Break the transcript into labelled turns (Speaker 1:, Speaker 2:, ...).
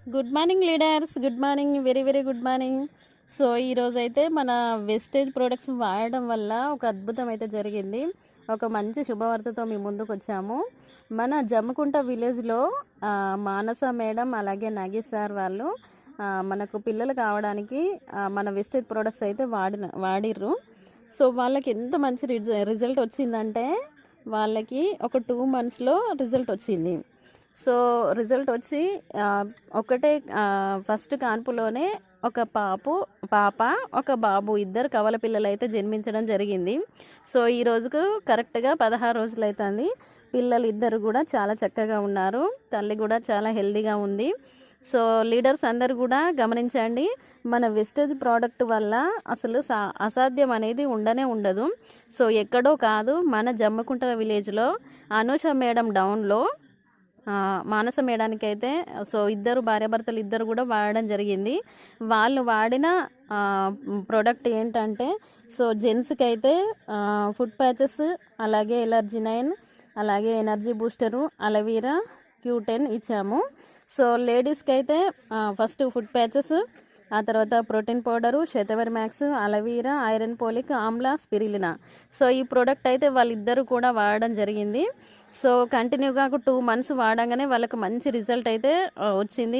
Speaker 1: Good morning leaders. Good morning. Very very good morning. So ఈరోజైతే మన wastage products వాడడం వల్ల ఒక అద్భుతం అయితే జరిగింది. ఒక మంచి శుభవార్తతో మీ ముందుకు వచ్చాము. మన జమ్ముకుంట విలేజ్లో మానస మేడం అలాగే నాగేష్ సార్ వాళ్ళు మనకు పిల్లలు కావడానికి మన వెస్టేజ్ ప్రోడక్ట్స్ అయితే వాడిర్రు. సో వాళ్ళకి ఎంత మంచి రిజల్ట్ వచ్చిందంటే వాళ్ళకి ఒక 2 monthsలో రిజల్ట్ వచ్చింది. సో రిజల్ట్ వచ్చి ఒకటే ఫస్ట్ కాన్పులోనే ఒక పాప ఒక బాబు ఇద్దరు కవల పిల్లలు అయితే జన్మించడం జరిగింది. సో ఈ రోజుకు కరెక్ట్గా 16 రోజులు అవుతుంది. పిల్లలు ఇద్దరు కూడా చాలా చక్కగా ఉన్నారు. తల్లి కూడా చాలా హెల్తీగా ఉంది. సో లీడర్స్ అందరు కూడా గమనించండి, మన వెస్టేజ్ ప్రోడక్ట్ వల్ల అసలు అసాధ్యం అనేది ఉండదు. సో ఎక్కడో కాదు, మన జమ్ముకుంట విలేజ్లో అనూష మేడం డౌన్లో మానస మేడానికి అయితే సో ఇద్దరు భార్యాభర్తలు ఇద్దరు కూడా వాడడం జరిగింది. వాళ్ళు వాడిన ప్రోడక్ట్ ఏంటంటే సో జెంట్స్కి అయితే ఫుడ్ ప్యాచెస్, అలాగే ఎలర్జీ 9, అలాగే ఎనర్జీ బూస్టరు, అలవీరా, Q10 ఇచ్చాము. సో లేడీస్కి అయితే ఫస్ట్ ఫుడ్ ప్యాచెస్, ఆ తర్వాత protein powder, Shatavari max, aloe vera, iron folic, amla, spirulina. So ఈ ప్రోడక్ట్ అయితే వాళ్ళిద్దరూ కూడా వాడడం జరిగింది. సో కంటిన్యూగా 2 months వాడంగానే వాళ్ళకి మంచి రిజల్ట్ అయితే వచ్చింది.